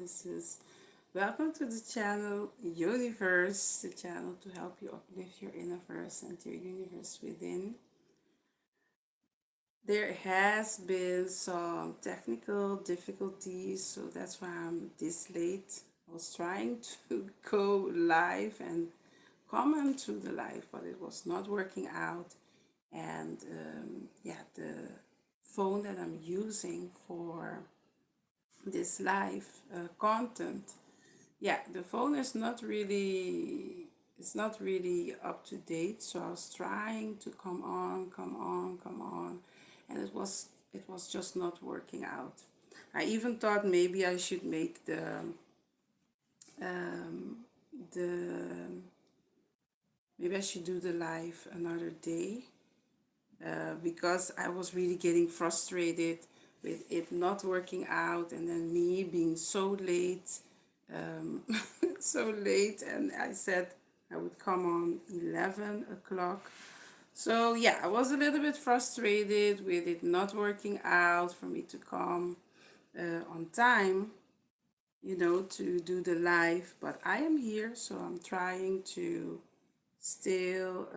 places. Welcome to the channel Yoniverse, the channel to help you uplift your inner verse and your universe within. There has been some technical difficulties, so that's why I'm this late. I was trying to go live and comment to the live, but it was not working out. And yeah, the phone that I'm using for this live content, yeah, the phone is not really, it's not really up to date. So I was trying to come on, and it was just not working out. I even thought maybe I should make um, the maybe I should do the live another day, because I was really getting frustrated with it not working out, and then me being so late, um, so late, and I said I would come on 11 o'clock. So yeah, I was a little bit frustrated with it not working out for me to come on time, to do the live, but I am here, so I'm trying to still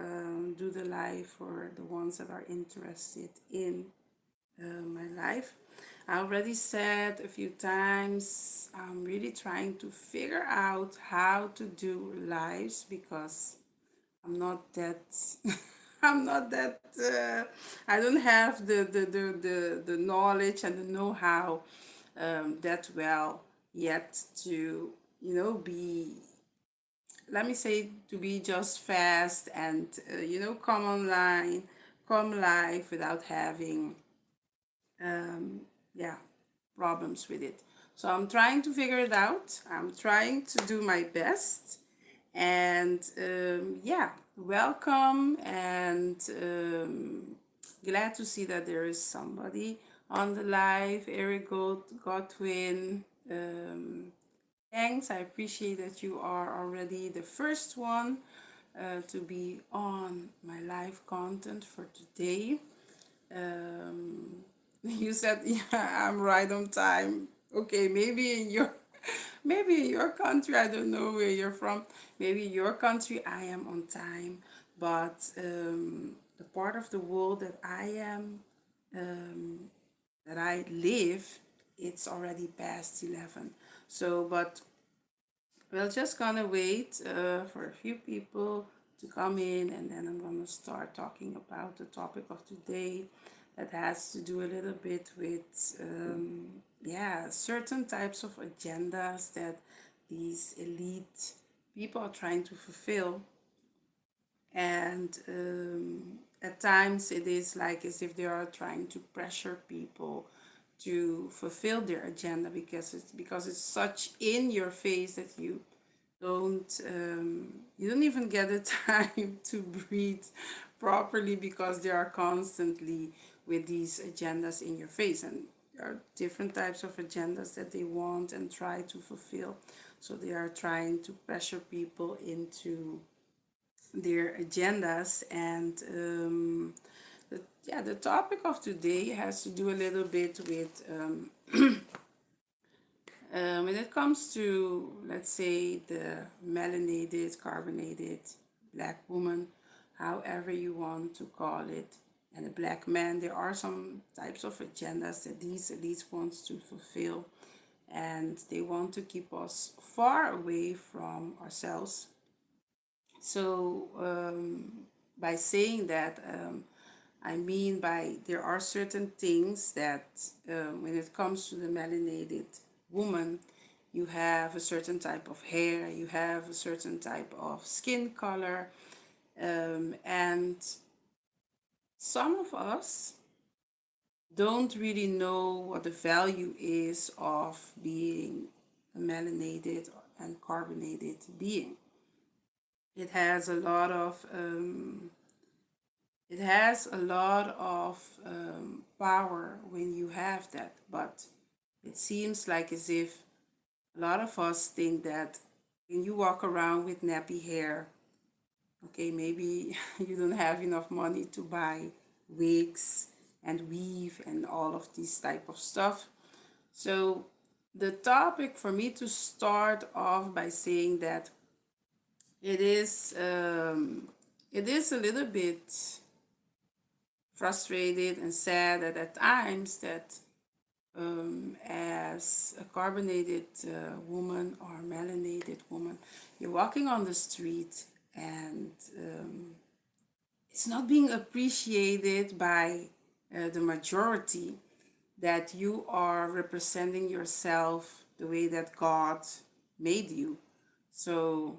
do the live for the ones that are interested in my life. I already said a few times I'm really trying to figure out how to do lives, because I'm not that I'm not that I don't have the knowledge and the know-how that well yet to be, let me say, to be just fast and come online, come live without having yeah, problems with it. So I'm trying to figure it out. I'm trying to do my best. And yeah, welcome, and glad to see that there is somebody on the live. Eric Godwin. Thanks. I appreciate that you are already the first one to be on my live content for today. You said, yeah, I'm right on time. Okay, maybe in your maybe in your country, I don't know where you're from. Maybe in your country I am on time, but the part of the world that I am, that I live, it's already past 11. So, but we're just gonna wait for a few people to come in, and then I'm gonna start talking about the topic of today that has to do a little bit with, yeah, certain types of agendas that these elite people are trying to fulfill. And at times it is like as if they are trying to pressure people to fulfill their agenda, because it's such in your face that you don't even get the time to breathe properly, because they are constantly with these agendas in your face, and there are different types of agendas that they want and try to fulfill. So they are trying to pressure people into their agendas. And the topic of today has to do a little bit with, when it comes to, let's say, the melanated, carbonated black woman, however you want to call it, and the black man. There are some types of agendas that these elites want to fulfill, and they want to keep us far away from ourselves. So, by saying that, I mean by there are certain things that, when it comes to the melanated woman, you have a certain type of hair, you have a certain type of skin color, and some of us don't really know what the value is of being a melanated and carbonated being. It has a lot of power when you have that, but it seems like as if a lot of us think that when you walk around with nappy hair, okay, maybe you don't have enough money to buy wigs and weave and all of this type of stuff. So the topic for me to start off by saying that it is um, it is a little bit frustrated and sad at times that as a carbonated woman or melanated woman, you're walking on the street and it's not being appreciated by the majority that you are representing yourself the way that God made you. So,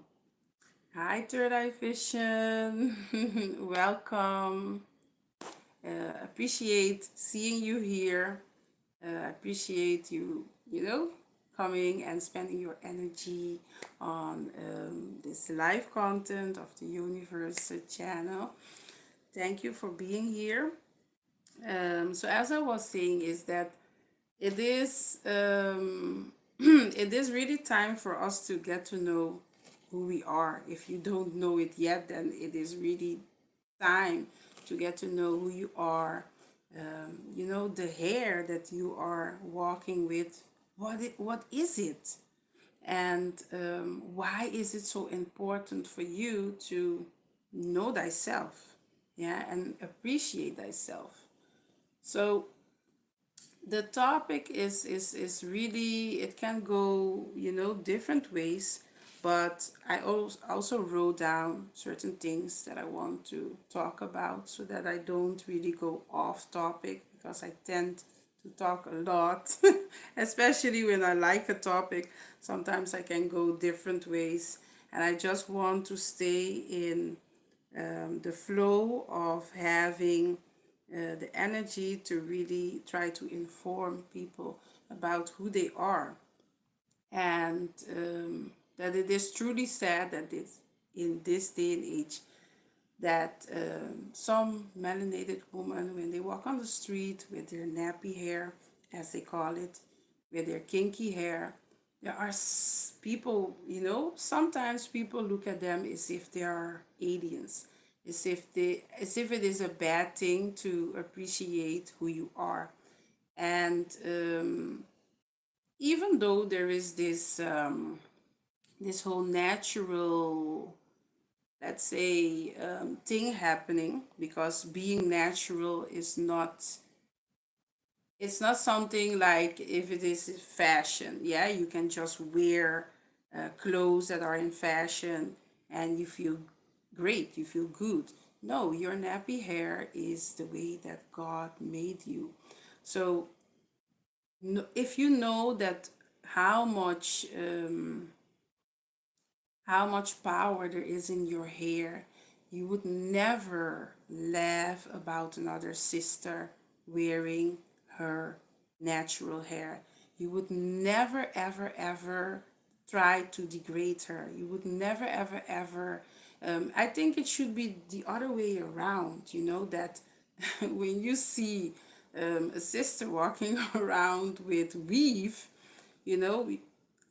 hi, Third Eye Vision. Welcome. Appreciate seeing you here. Appreciate you, coming and spending your energy on this live content of the Universe channel. Thank you for being here. So as I was saying, is that it is it is really time for us to get to know who we are. If you don't know it yet, then it is really time to get to know who you are. The hair that you are walking with, what is it? And why is it so important for you to know thyself? Yeah, and appreciate thyself. So the topic is really, it can go different ways, but I also wrote down certain things that I want to talk about so that I don't really go off topic, because I tend to talk a lot especially when I like a topic. Sometimes I can go different ways, and I just want to stay in the flow of having the energy to really try to inform people about who they are. And that it is truly sad that it's in this day and age that some melanated women, when they walk on the street with their nappy hair, as they call it, with their kinky hair, there are people, sometimes people look at them as if they are aliens, as if it is a bad thing to appreciate who you are. And even though there is this whole natural, let's say, thing happening, because being natural is not, it's not something like if it is fashion. Yeah, you can just wear clothes that are in fashion and you feel great, you feel good. No, your nappy hair is the way that God made you. So if you know that how much how much power there is in your hair, you would never laugh about another sister wearing her natural hair. You would never, ever, ever try to degrade her. You would never, ever, ever. I think it should be the other way around, that when you see a sister walking around with weave, you know,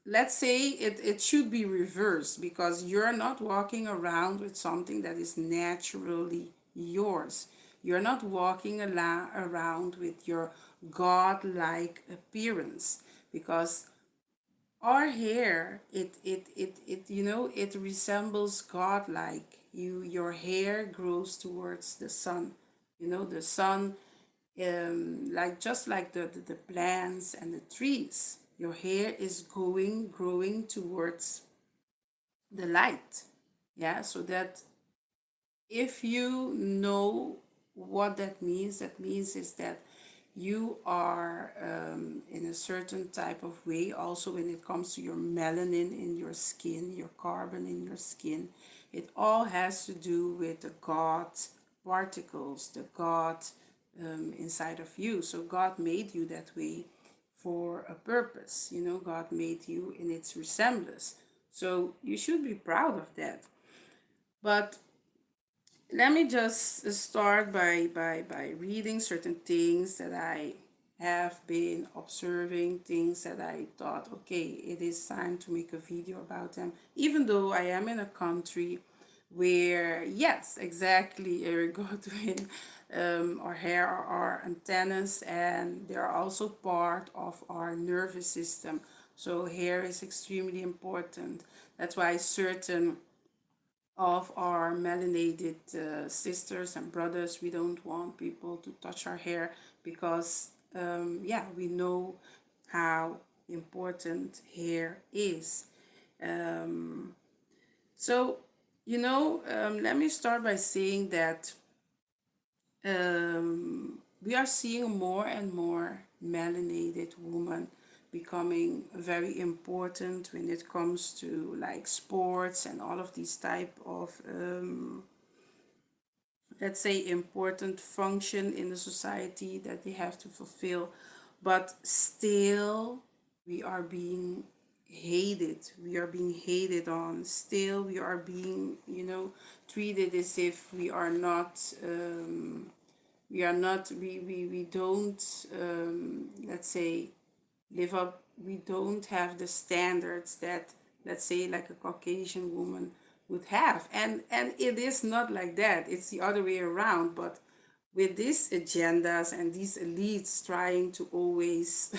let's say it should be reversed, because you're not walking around with something that is naturally yours. You're not walking around with your god-like appearance, because our hair, it resembles god-like. Your hair grows towards the sun. The sun, like just like the plants and the trees, your hair is growing towards the light. Yeah, so that if you know what that means is that you are in a certain type of way. Also, when it comes to your melanin in your skin, your carbon in your skin, it all has to do with the God particles, the God inside of you. So God made you that way for a purpose. God made you in its resemblance. So you should be proud of that. But let me just start by reading certain things that I have been observing, things that I thought, okay, it is time to make a video about them. Even though I am in a country where, yes, exactly, Godwin, our hair are our antennas, and they are also part of our nervous system. So hair is extremely important. That's why certain of our melanated sisters and brothers, we don't want people to touch our hair because, yeah, we know how important hair is. Um, so, let me start by saying that we are seeing more and more melanated women becoming very important when it comes to like sports and all of these type of let's say important function in the society that they have to fulfill, but still we are being hated, we are being hated on, still we are being, treated as if we don't, let's say, live up, we don't have the standards that, let's say, like a Caucasian woman would have. And it is not like that, it's the other way around. But with these agendas and these elites trying to always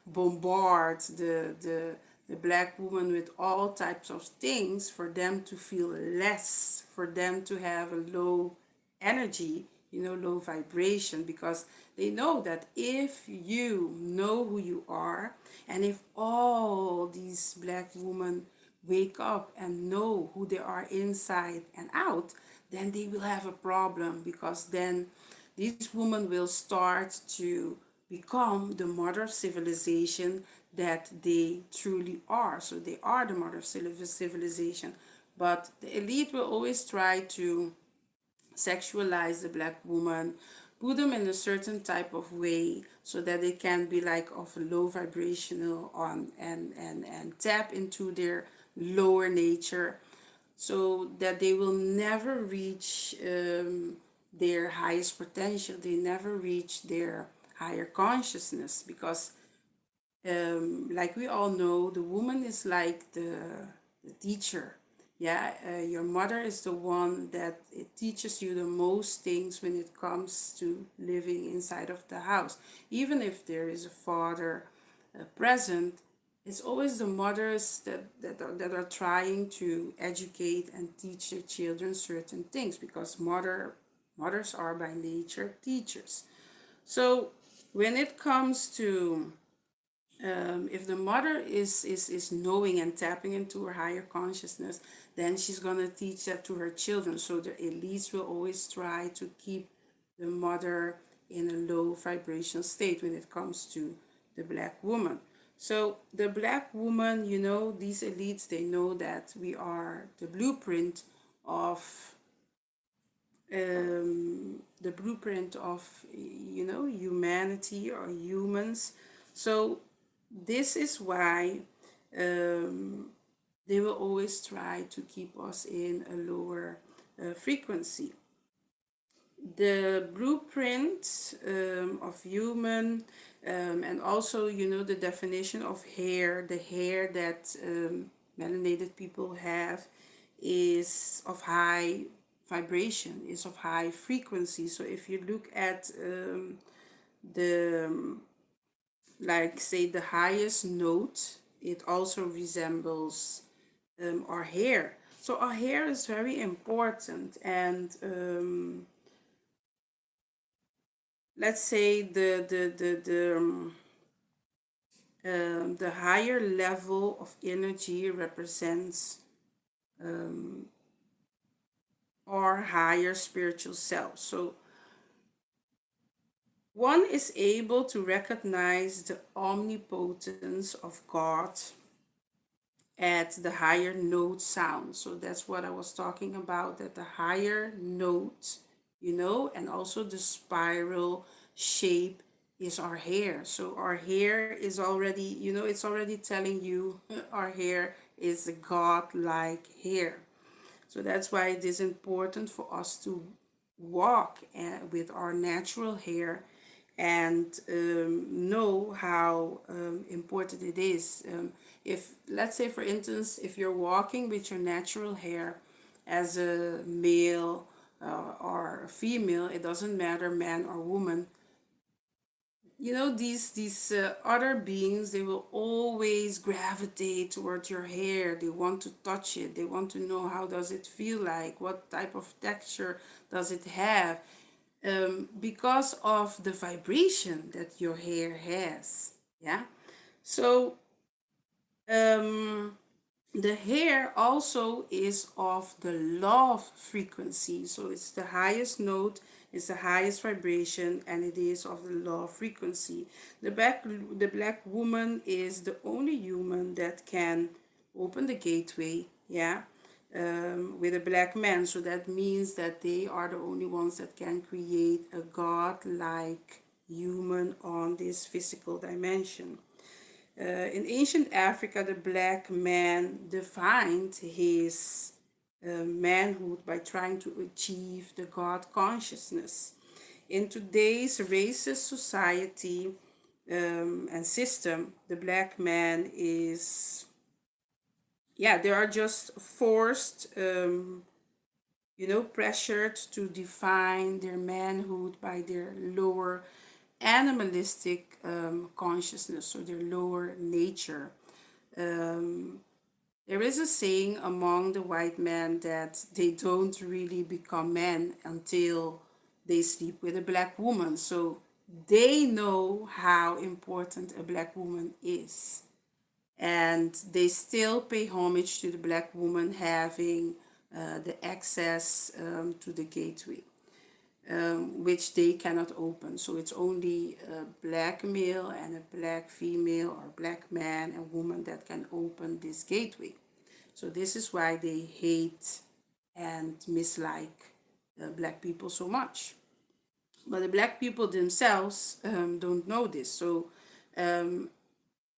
bombard the black woman with all types of things for them to feel less, for them to have a low energy, low vibration, because they know that if you know who you are, and if all these black women wake up and know who they are inside and out, then they will have a problem, because then these women will start to become the mother of civilization that they truly are. So they are the mother of civilization. But the elite will always try to sexualize the black woman, put them in a certain type of way so that they can be like of a low vibrational on and tap into their lower nature, so that they will never reach their highest potential. They never reach their higher consciousness, because like we all know, the woman is like the teacher. Yeah, your mother is the one that it teaches you the most things when it comes to living inside of the house. Even if there is a father present, it's always the mothers that are trying to educate and teach their children certain things, because mothers are by nature teachers. So when it comes to if the mother is knowing and tapping into her higher consciousness, then she's going to teach that to her children. So the elites will always try to keep the mother in a low vibrational state when it comes to the black woman. So the black woman, these elites, they know that we are the blueprint of humanity or humans. So this is why um, they will always try to keep us in a lower frequency. The blueprint of human, and also, the definition of hair, the hair that melanated people have is of high vibration, is of high frequency. So if you look at the like say the highest note, it also resembles our hair. So our hair is very important, and let's say the higher level of energy represents our higher spiritual self. So one is able to recognize the omnipotence of God at the higher note sound. So that's what I was talking about, that the higher note, and also the spiral shape is our hair. So our hair is already, it's already telling you our hair is a god-like hair. So that's why it is important for us to walk with our natural hair, and know how important it is. If, let's say, for instance, if you're walking with your natural hair, as a male or a female. It doesn't matter, man or woman. You know, these other beings, they will always gravitate towards your hair. They want to touch it. They want to know, how does it feel like, what type of texture does it have, because of the vibration that your hair has. Yeah. So um, the hair also is of the love frequency. So it's the highest note, it's the highest vibration, and it is of the love frequency. The black woman is the only human that can open the gateway, yeah, with a black man. So that means that they are the only ones that can create a god-like human on this physical dimension. In ancient Africa, the black man defined his manhood by trying to achieve the God consciousness. In today's racist society and system, the black man is, yeah, they are just forced, pressured to define their manhood by their lower animalistic consciousness, or their lower nature. Um, there is a saying among the white men that they don't really become men until they sleep with a black woman. So they know how important a black woman is. And they still pay homage to the black woman having the access to the gateway, which they cannot open. So it's only a black male and a black female, or black man and woman, that can open this gateway. So this is why they hate and mislike black people so much. But the black people themselves don't know this. So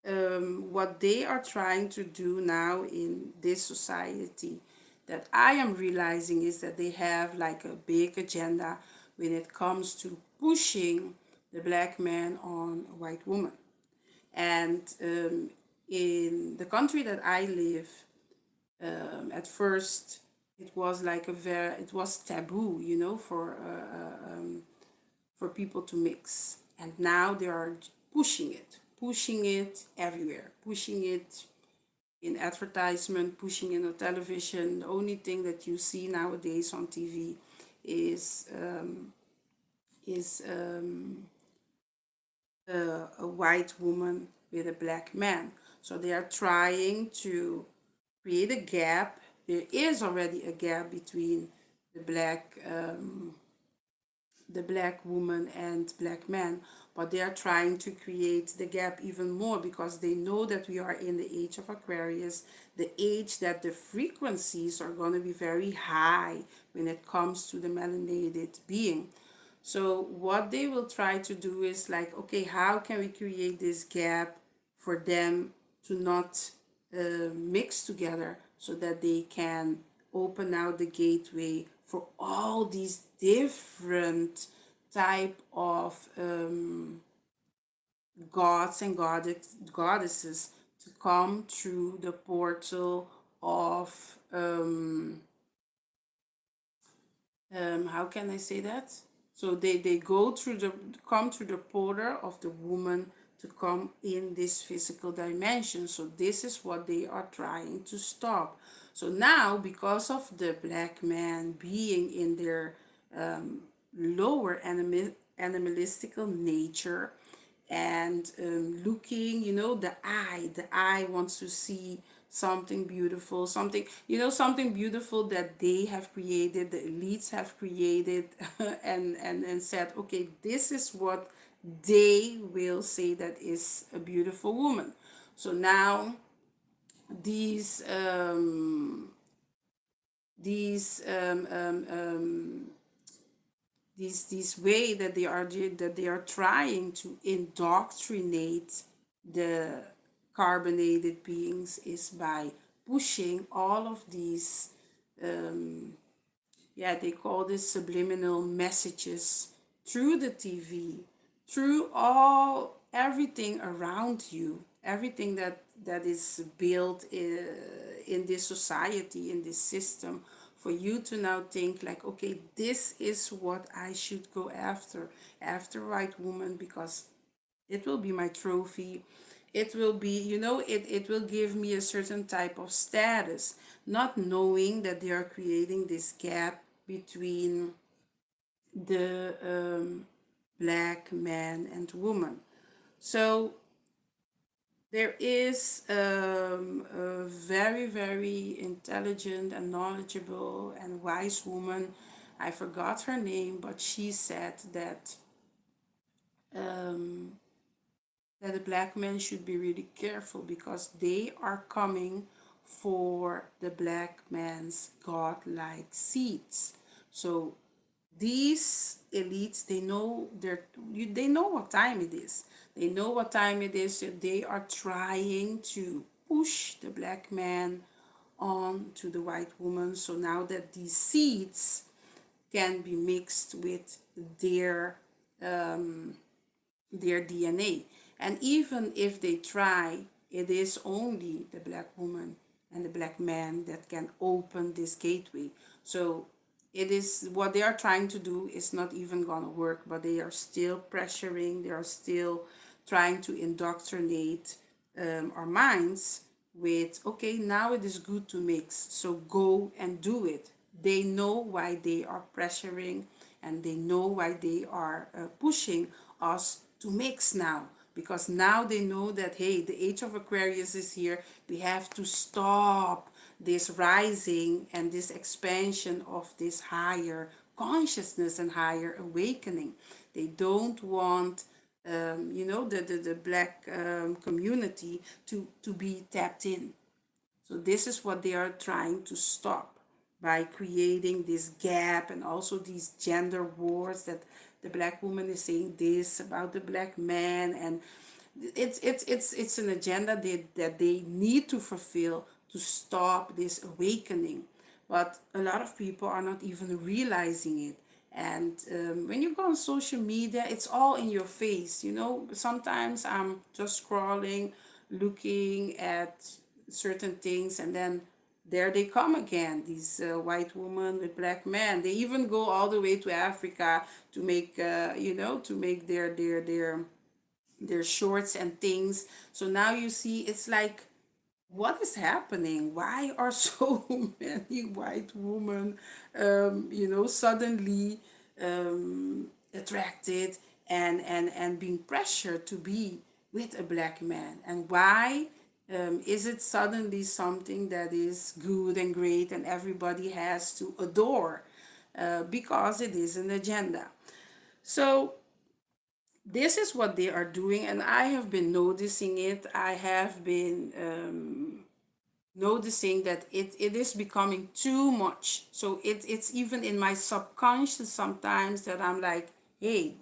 what they are trying to do now in this society, that I am realizing, is that they have like a big agenda when it comes to pushing the black man on a white woman. And in the country that I live, at first it was like it was taboo, for people to mix. And now they are pushing it everywhere, pushing it in advertisement, pushing it on television. The only thing that you see nowadays on TV is a white woman with a black man. So they are trying to create a gap. There is already a gap between the black woman and black man, but they are trying to create the gap even more, because they know that we are in the age of Aquarius, the age that the frequencies are going to be very high when it comes to the melanated being. So what they will try to do is like, okay, how can we create this gap for them to not mix together, so that they can open out the gateway for all these different type of gods and goddesses to come through the portal of how can I say that? So they go through the come through the portal of the woman to come in this physical dimension. So this is what they are trying to stop. So now, because of the black man being in their lower animalistical nature, and looking, the eye wants to see something beautiful, something beautiful that they have created, the elites have created, and said, okay, this is what they will say that is a beautiful woman. So now these um, these this way that they are trying to indoctrinate the carbonated beings is by pushing all of these, yeah, they call this subliminal messages, through the TV, through everything around you, everything that is built in this society, in this system, for you to now think like, okay, this is what I should go after white woman, because it will be my trophy. It will be, it will give me a certain type of status, not knowing that they are creating this gap between the black man and woman. So there is a very, very intelligent and knowledgeable and wise woman. I forgot her name, but she said um, that the black men should be really careful because they are coming for the black man's godlike seeds. So these elites, they know what time it is. They know what time it is. So they are trying to push the black man on to the white woman. So now that these seeds can be mixed with their um, their DNA. And even if they try, it is only the black woman and the black man that can open this gateway. So it is what they are trying to do is not even gonna work, but they are still pressuring, they are still trying to indoctrinate our minds with, okay, now it is good to mix, so go and do it. They know why they are pressuring, and they know why they are pushing us to mix now, because now they know that, hey, the age of Aquarius is here. We have to stop this rising and this expansion of this higher consciousness and higher awakening. They don't want the black community to be tapped in. So this is what they are trying to stop by creating this gap, and also these gender wars that the black woman is saying this about the black man, and it's an agenda that they need to fulfill to stop this awakening. But a lot of people are not even realizing it. And when you go on social media, it's all in your face. Sometimes I'm just scrolling, looking at certain things, and then there they come again, these white women with black men. They even go all the way to Africa to make to make their shorts and things. So now you see, it's like, what is happening? Why are so many white women, suddenly attracted and being pressured to be with a black man? And why is it suddenly something that is good and great and everybody has to adore? Because it is an agenda. So this is what they are doing, and I have been noticing it. I have been noticing that it is becoming too much. So it's even in my subconscious sometimes that I'm like, hey,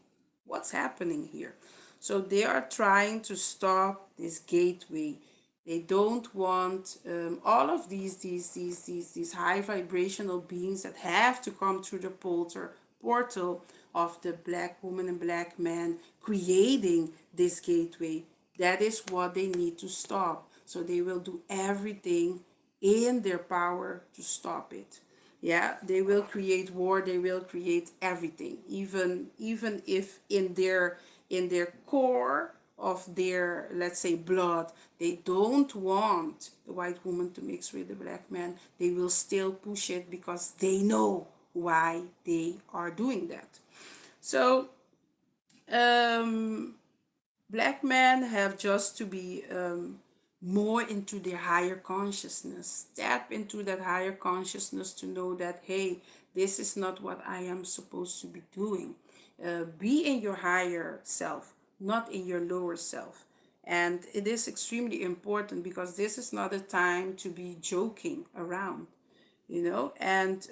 what's happening here? So they are trying to stop this gateway. They don't want all of these high vibrational beings that have to come through the portal of the black woman and black man creating this gateway. That is what they need to stop. So they will do everything in their power to stop it. Yeah, they will create war, they will create everything, even if in their core of their, let's say, blood, they don't want the white woman to mix with the black man. They will still push it because they know why they are doing that. So black men have just to be more into their higher consciousness, tap into that higher consciousness to know that, hey, this is not what I am supposed to be doing. Be in your higher self, not in your lower self. And it is extremely important because this is not a time to be joking around, and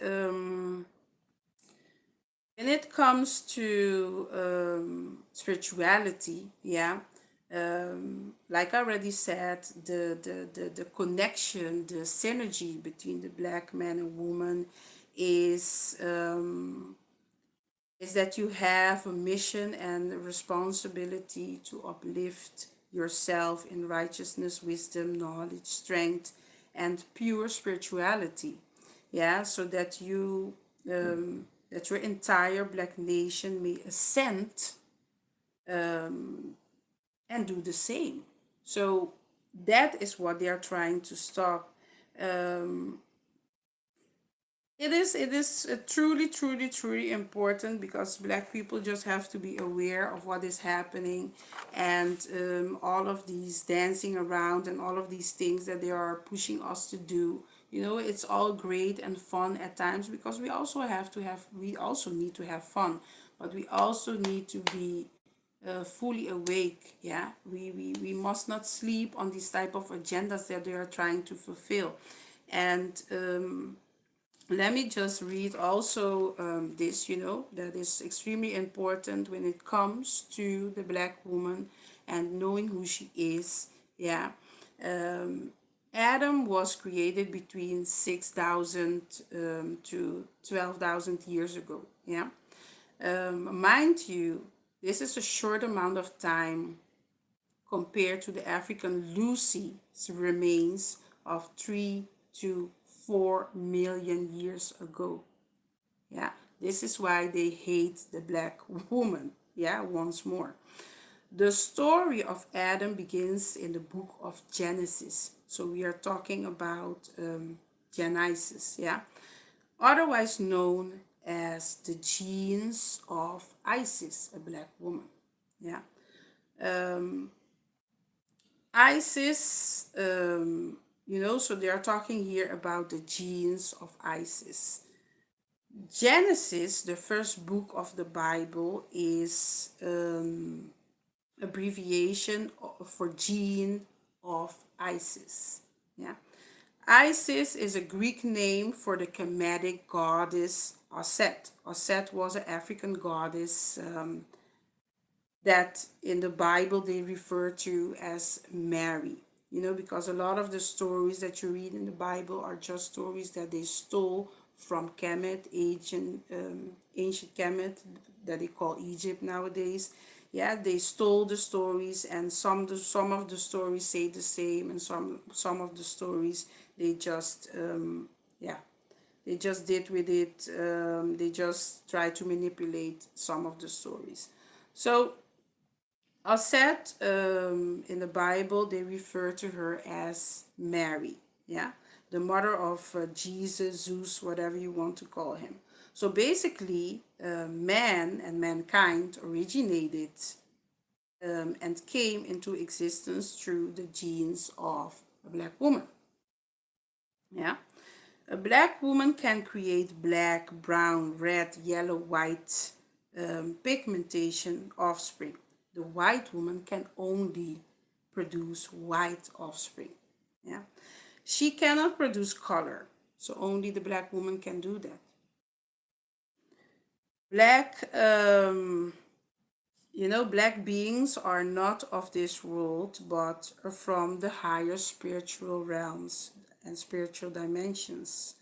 when it comes to spirituality, yeah, like I already said, the connection, the synergy between the black man and woman is that you have a mission and a responsibility to uplift yourself in righteousness, wisdom, knowledge, strength, and pure spirituality. yeah, so that you that your entire black nation may ascend and do the same. So that is what they are trying to stop. Um, it is truly, truly, truly important, because black people just have to be aware of what is happening, and all of these dancing around and all of these things that they are pushing us to do. You know, it's all great and fun at times, because we also need to have fun, but we also need to be fully awake. Yeah, we must not sleep on these type of agendas that they are trying to fulfill. And let me just read also this, that is extremely important when it comes to the black woman and knowing who she is. Yeah. Um, Adam was created between 6,000 to 12,000 years ago. Yeah. Mind you, this is a short amount of time compared to the African Lucy's remains of 3 to 4 million years ago. Yeah, this is why they hate the black woman. Yeah, once more. The story of Adam begins in the book of Genesis. So we are talking about Genesis, yeah, otherwise known as the genes of Isis, a black woman. Yeah. Isis, so they are talking here about the genes of Isis. Genesis, the first book of the Bible, is abbreviation for gene of Isis. Yeah. Isis is a Greek name for the Kemetic goddess Aset. Aset was an African goddess that in the Bible they refer to as Mary. Because a lot of the stories that you read in the Bible are just stories that they stole from Kemet, ancient Kemet, that they call Egypt nowadays. Yeah, they stole the stories, and some of the stories say the same, and some of the stories they just yeah, they just did with it. They just try to manipulate some of the stories. So Aset, in the Bible, they refer to her as Mary, yeah, the mother of Jesus, Zeus, whatever you want to call him. So basically, man and mankind originated and came into existence through the genes of a black woman. Yeah, a black woman can create black, brown, red, yellow, white pigmentation offspring. The white woman can only produce white offspring. Yeah, she cannot produce color, so only the black woman can do that. Black, black beings are not of this world, but are from the higher spiritual realms and spiritual dimensions.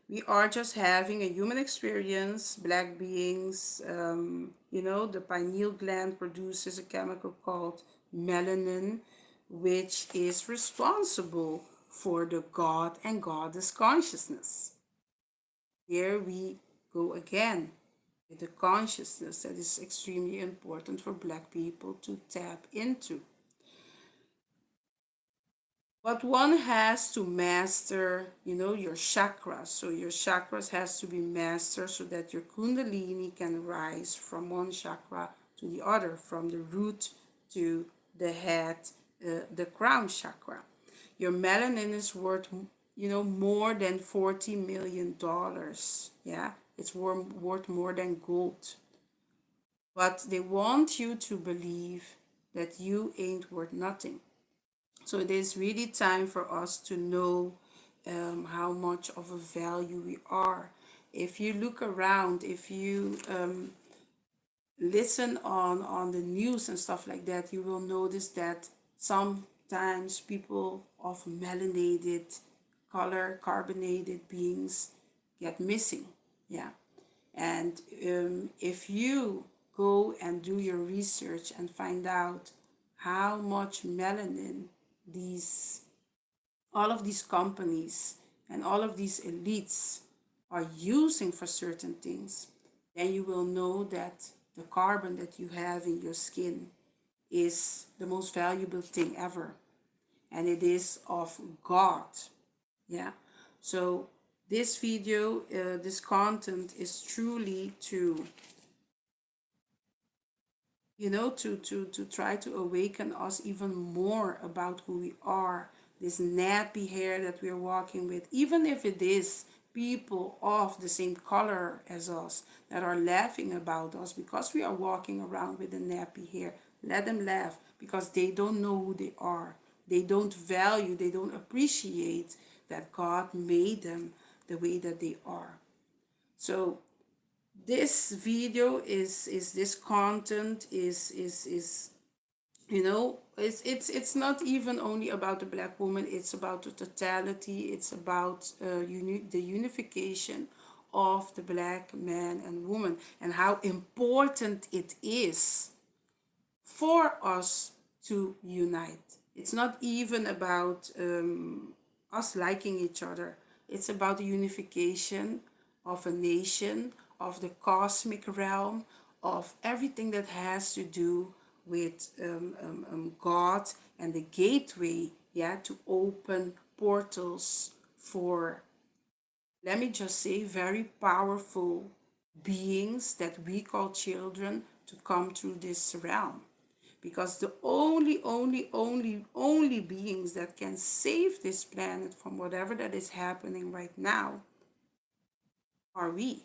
We are just having a human experience. Black beings, the pineal gland produces a chemical called melanin, which is responsible for the God and Goddess consciousness. Here we go again with the consciousness that is extremely important for black people to tap into. But one has to master, your chakras. So your chakras has to be mastered so that your kundalini can rise from one chakra to the other, from the root to the head, the crown chakra. Your melanin is worth, more than $40 million. Yeah, it's worth more than gold. But they want you to believe that you ain't worth nothing. So it is really time for us to know how much of a value we are. If you look around, if you listen on the news and stuff like that, you will notice that sometimes people of melanated, color carbonated beings get missing. Yeah. And if you go and do your research and find out how much melanin these all of these companies and all of these elites are using for certain things, then you will know that the carbon that you have in your skin is the most valuable thing ever, and it is of God. Yeah. So this video, this content is truly to, to try to awaken us even more about who we are. This nappy hair that we're walking with, even if it is people of the same color as us that are laughing about us because we are walking around with a nappy hair. Let them laugh, because they don't know who they are. They don't value, they don't appreciate that God made them the way that they are. So this video is this content is it's not even only about the black woman. It's about the totality. It's about the unification of the black man and woman, and how important it is for us to unite. It's not even about us liking each other. It's about the unification of a nation, of the cosmic realm, of everything that has to do with God, and the gateway, yeah, to open portals for, let me just say, very powerful beings that we call children to come through this realm. Because the only beings that can save this planet from whatever that is happening right now are we.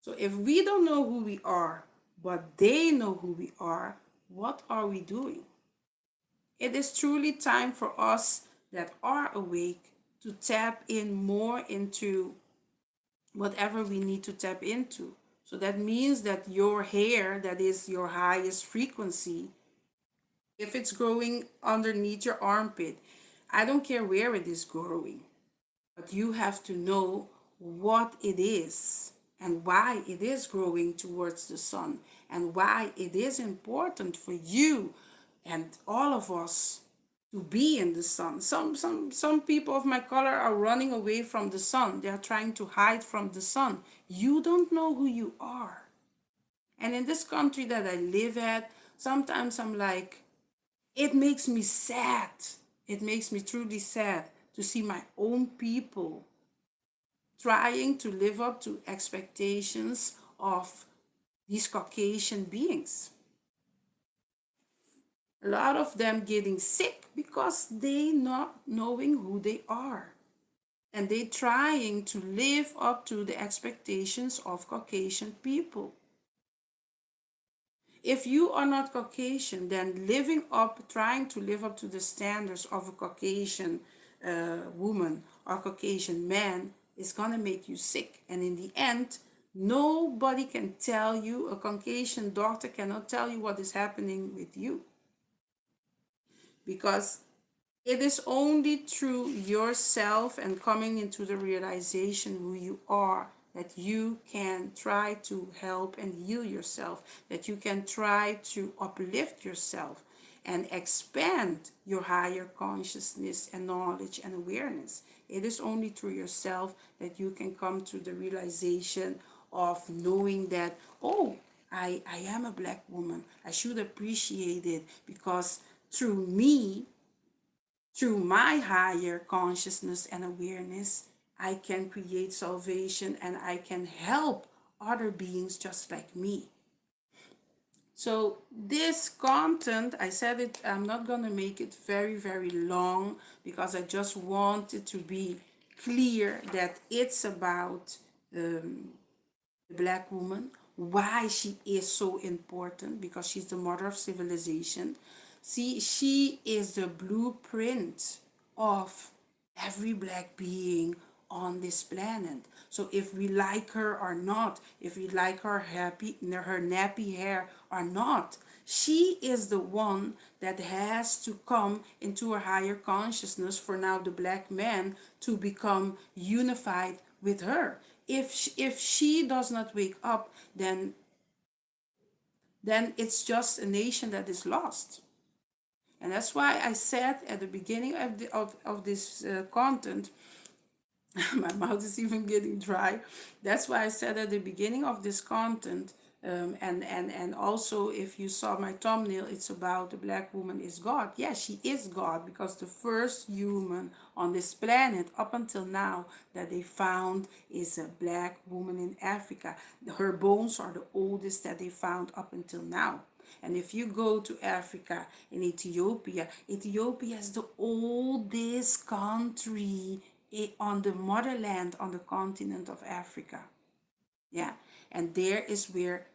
So if we don't know who we are, but they know who we are, what are we doing? It is truly time for us that are awake to tap in more into whatever we need to tap into. So that means that your hair, that is your highest frequency, if it's growing underneath your armpit, I don't care where it is growing, but you have to know what it is and why it is growing towards the sun, and why it is important for you and all of us to be in the sun. Some people of my color are running away from the sun. They are trying to hide from the sun. You don't know who you are. And in this country that I live at, sometimes I'm like, it makes me sad. It makes me truly sad to see my own people trying to live up to expectations of these Caucasian beings. A lot of them getting sick because they not knowing who they are. And they trying to live up to the expectations of Caucasian people. If you are not Caucasian, then trying to live up to the standards of a Caucasian woman or Caucasian man is gonna make you sick. And in the end, nobody can tell you, a Caucasian doctor cannot tell you what is happening with you. Because it is only through yourself and coming into the realization who you are that you can try to help and heal yourself, that you can try to uplift yourself and expand your higher consciousness and knowledge and awareness. It is only through yourself that you can come to the realization of knowing that, oh, I am a black woman. I should appreciate it, because through me, through my higher consciousness and awareness, I can create salvation and I can help other beings just like me. So this content, I said it, I'm not going to make it very, very long, because I just want it to be clear that it's about the black woman, why she is so important, because she's the mother of civilization. See, she is the blueprint of every black being on this planet. So if we like her or not, if we like her nappy hair or not, she is the one that has to come into a higher consciousness for now the black man to become unified with her. If she does not wake up, then it's just a nation that is lost. And that's why I said at the beginning of this content My mouth is even getting dry. That's why I said at the beginning of this content, and also if you saw my thumbnail, it's about the black woman is God. Yeah, she is God because the first human on this planet up until now that they found is a black woman in Africa. Her bones are the oldest that they found up until now. And if you go to Africa in Ethiopia, Ethiopia is the oldest country on the motherland on the continent of Africa. Yeah. And there is where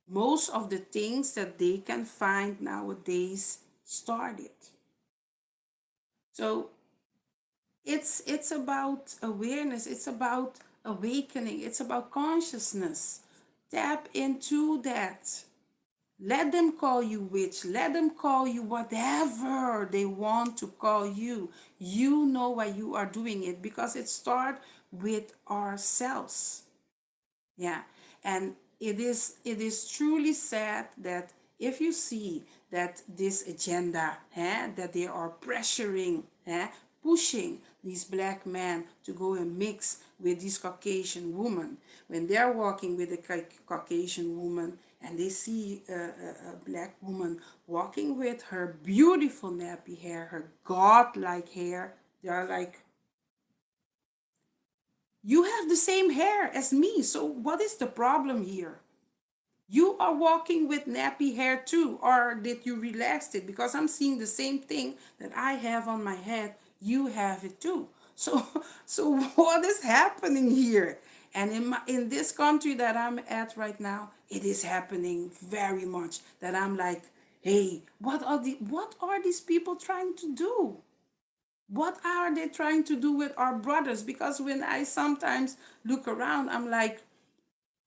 most of the things that they can find nowadays started. So it's about awareness, it's about awakening, it's about consciousness. Tap into that. Let them call you witch. Let them call you whatever they want to call you. You know why you are doing it because it starts with ourselves. Yeah. And it is truly sad that if you see that this agenda, that they are pressuring, pushing these black men to go and mix with these Caucasian women, when they're walking with a Caucasian woman and they see a black woman walking with her beautiful nappy hair, her god-like hair, they are like, you have the same hair as me, so what is the problem here? You are walking with nappy hair too, or did you relax it? Because I'm seeing the same thing that I have on my head, you have it too. So, so what is happening here? And in this country that I'm at right now, it is happening very much. That I'm like, hey, what are these people trying to do? What are they trying to do with our brothers? Because when I sometimes look around, I'm like,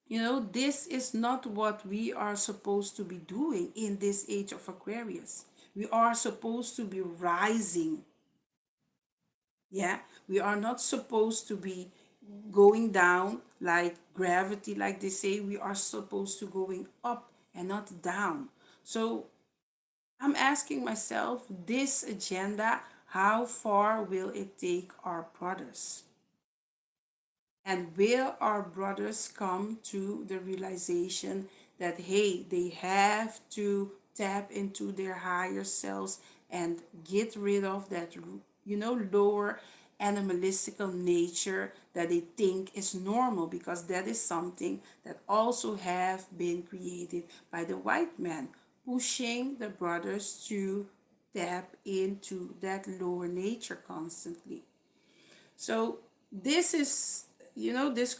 this is not what we are supposed to be doing in this age of Aquarius. We are supposed to be rising. Yeah, we are not supposed to be going down like gravity, like they say. We are supposed to going up and not down. So I'm asking myself, this agenda, how far will it take our brothers? And will our brothers come to the realization that, hey, they have to tap into their higher selves and get rid of that, lower animalistical nature that they think is normal, because that is something that also have been created by the white man, pushing the brothers to tap into that lower nature constantly. So this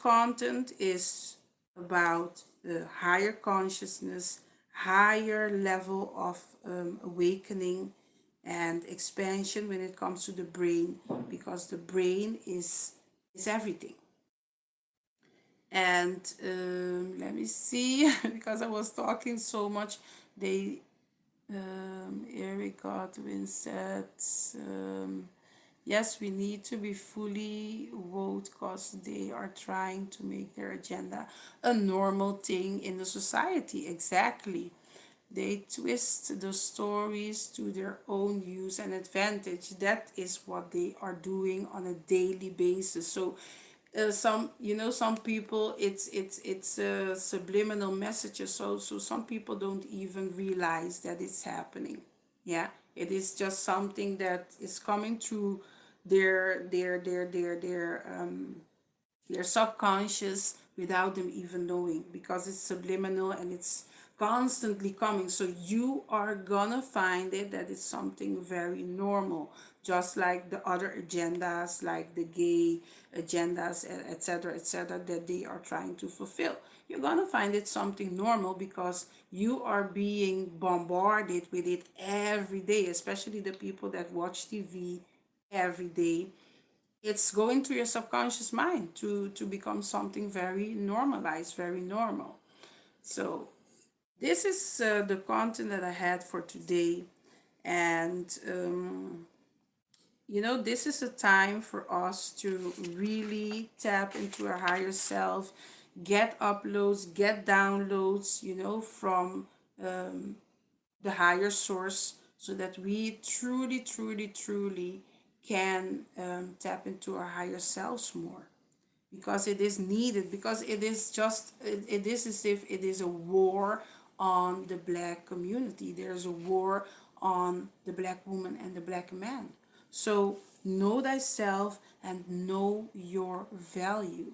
content is about the higher consciousness, higher level of awakening and expansion when it comes to the brain, because the brain is everything. And let me see, because I was talking so much, they Eric Godwin said, yes, we need to be fully woke because they are trying to make their agenda a normal thing in the society. Exactly. They twist the stories to their own use and advantage. That is what they are doing on a daily basis. So some people, it's subliminal messages. So some people don't even realize that it's happening. Yeah, it is just something that is coming through their subconscious without them even knowing, because it's subliminal and it's constantly coming. So you are gonna find it that it's something very normal, just like the other agendas, like the gay agendas, etc., that they are trying to fulfill. You're gonna find it something normal because you are being bombarded with it every day, especially the people that watch TV every day. It's going to your subconscious mind to become something very normalized, very normal. So this is the content that I had for today. And this is a time for us to really tap into our higher self, get uploads, get downloads, from the higher source, so that we truly, truly, truly can tap into our higher selves more, because it is needed, because it is just it is as if it is a war on the black community. There's a war on the black woman and the black man. So know thyself and know your value.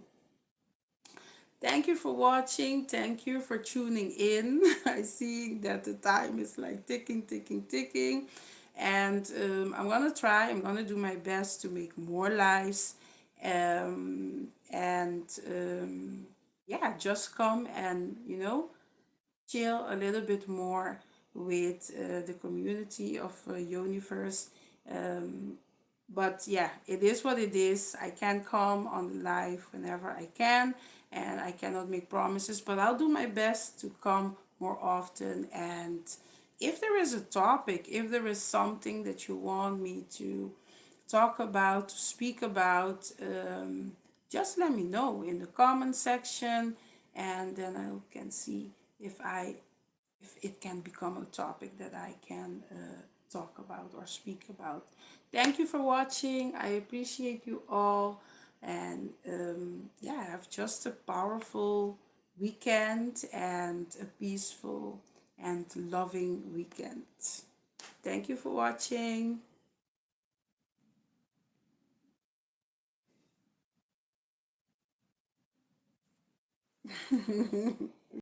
Thank you for watching. Thank you for tuning in. I see that the time is like ticking, ticking, ticking. And I'm gonna do my best to make more lives. Yeah, just come and, chill a little bit more with the community of Yoniverse. But yeah, it is what it is. I can come on the live whenever I can, and I cannot make promises, but I'll do my best to come more often. And if there is a topic, if there is something that you want me to talk about, to speak about, just let me know in the comment section, and then I can see if I if it can become a topic that I can talk about or speak about. Thank you for watching. I appreciate you all. And yeah, have just a powerful weekend and a peaceful and loving weekend. Thank you for watching.